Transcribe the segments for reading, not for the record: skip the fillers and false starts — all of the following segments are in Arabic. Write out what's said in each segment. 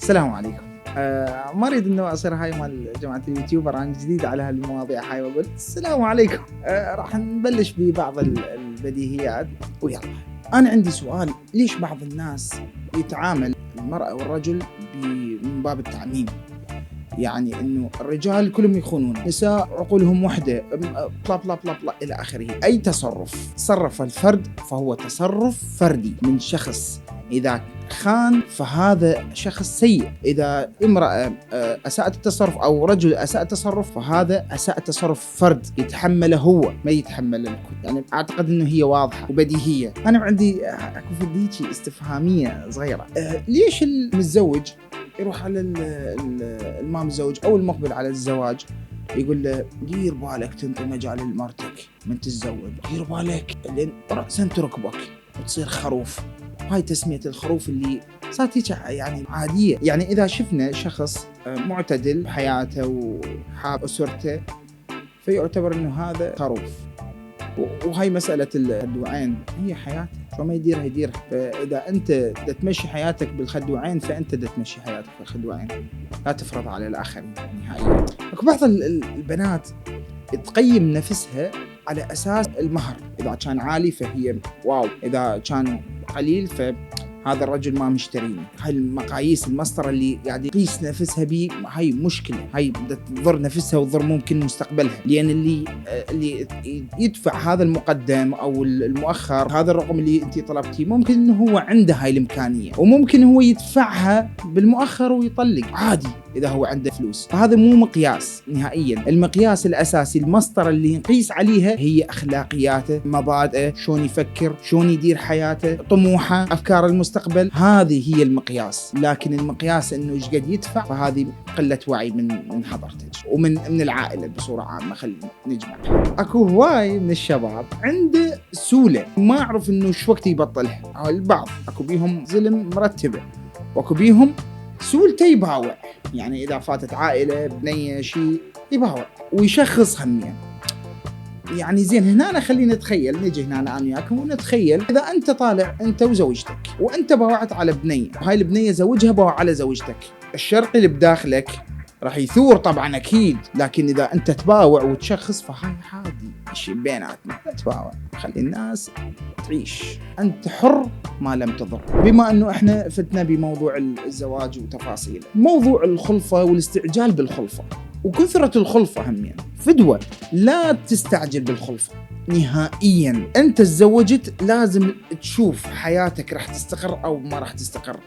السلام عليكم. ما اريد انه اصير هاي مال جماعه اليوتيوبر، انا جديد على هالمواضيع هاي، واقول السلام عليكم. راح نبلش ببعض البديهيات ويلا. انا عندي سؤال، ليش بعض الناس يتعامل المرأة والرجل من باب التعميم؟ يعني انه الرجال كلهم يخونون، نساء عقولهم وحده، بلا بلا بلا بلا الى اخره. اي تصرف الفرد فهو تصرف فردي من شخص. اذا خان فهذا شخص سيء، اذا امرأة اساءت التصرف او رجل اساء التصرف فهذا اساء تصرف فرد يتحمله هو، ما يتحمل الكل. يعني اعتقد انه هي واضحة وبديهية. انا عندي اكو فديتي استفهامية صغيرة. ليش المتزوج يروح على الما متزوج او المقبل على الزواج يقول له دير بالك تنطي مجال لمرتك من تتزوج، دير بالك لين رأسا تركبك وتصير خروف. هاي تسمية الخروف اللي صارت هيك يعني عادية. يعني إذا شفنا شخص معتدل بحياته وحاب أسرته فيعتبر إنه هذا خروف. وهاي مسألة الخدوعين هي حياته، شو ما يديرها. فإذا أنت تمشي حياتك بالخدوعين فأنت تمشي حياتك بالخدوعين، لا تفرض على الآخرين نهائيا. أكو بعض البنات تقيم نفسها على أساس المهر، إذا كان عالي فهي واو، إذا كان قليل فهذا الرجل ما مشتريني. هاي المقاييس المسطرة اللي قاعد يقيس نفسها بي، هاي مشكلة، هاي تضر نفسها وتضر ممكن مستقبلها. لأن اللي يدفع هذا المقدم أو المؤخر، هذا الرقم اللي أنت طلبتيه، ممكن إنه هو عنده هاي الإمكانية وممكن هو يدفعها بالمؤخر ويطلق عادي إذا هو عنده فلوس. فهذا مو مقياس نهائيا. المقياس الأساسي، المسطرة اللي نقيس عليها، هي أخلاقياته، مبادئه، شلون يفكر، شلون يدير حياته، طموحه، أفكار المستقبل. هذه هي المقياس. لكن المقياس إنه إيش قد يدفع، فهذه قلة وعي من حضرتك ومن العائلة بصورة عامة. خلينا نجمع. أكو هواي من الشباب عنده سولة ما أعرف إنه شو وقت يبطلها. البعض أكو بيهم زلم مرتبة، وأكو بيهم سولته يباوع. يعني إذا فاتت عائلة بنية شيء يباوع ويشخص همية. يعني زين هنا خلينا نتخيل، نجي هنا أنا وياكم ونتخيل إذا أنت طالع أنت وزوجتك وأنت باوعت على بنية، وهاي البنية زوجها باوع على زوجتك، الشرقي اللي بداخلك راح يثور طبعا أكيد. لكن إذا أنت تباوع وتشخص فهاي عادي، شيء بيناتنا، لا تباوع، خلي الناس تعيش، أنت حر ما لم تضر. بما أنه إحنا فتنا بموضوع الزواج وتفاصيله، موضوع الخلفة والاستعجال بالخلفة وكثرة الخلفة هم يعني فدوة. لا تستعجل بالخلفة نهائيا. أنت تزوجت لازم تشوف حياتك راح تستقر أو ما راح تستقر،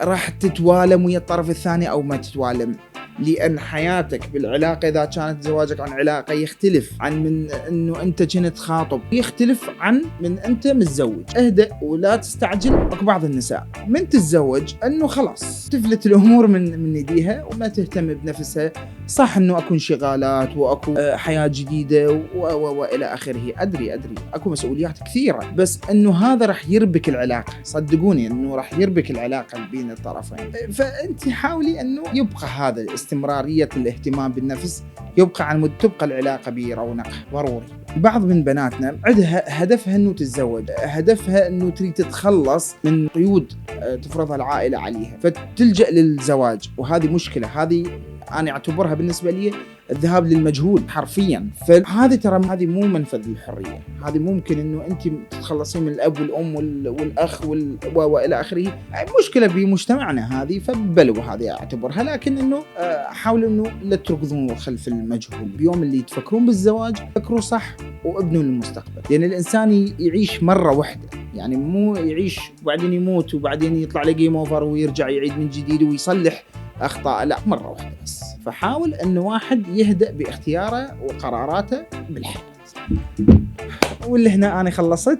راح تتوالم ويا الطرف الثاني أو ما تتوالم. لأن حياتك بالعلاقة إذا كانت زواجك عن علاقة يختلف عن من أنه أنت كنت خاطب، يختلف عن من أنت متزوج. اهدأ ولا تستعجل. أكو بعض النساء من تتزوج أنه خلاص تفلت الأمور من يديها وما تهتم بنفسها. صح أنه أكو انشغالات وأكو حياة جديدة وإلى آخره، أدري أكو مسؤوليات كثيرة، بس أنه هذا راح يربك العلاقة. صدقوني أنه راح يربك العلاقة بين الطرفين. فأنت حاولي أنه يبقى هذا استمرارية الاهتمام بالنفس، يبقى عن مد، تبقى العلاقة برونقها ضروري. بعض من بناتنا عندها هدفها انه تتزوج، هدفها انه تريد تتخلص من قيود تفرضها العائلة عليها، فتلجأ للزواج. وهذه مشكلة، هذه أنا أعتبرها بالنسبة لي الذهاب للمجهول حرفيا. فهذه ترى هذه مو منفذ للحرية. هذه ممكن إنه أنت تتخلصين من الأب والأم والأخ وإلى آخره. مشكلة بمجتمعنا هذه، فبلوا هذه أعتبرها. لكن إنه حاولوا إنه لا تركضون خلف المجهول. بيوم اللي تفكرون بالزواج فكروا صح وابنوا للمستقبل. لأن الإنسان يعيش مرة واحدة، يعني مو يعيش وبعدين يموت وبعدين يطلع له جيم اوفر ويرجع يعيد من جديد ويصلح أخطاء. لا، مرة واحدة بس. فحاول أن واحد يهدأ باختياره وقراراته بالحياة. واللي هنا أنا خلصت.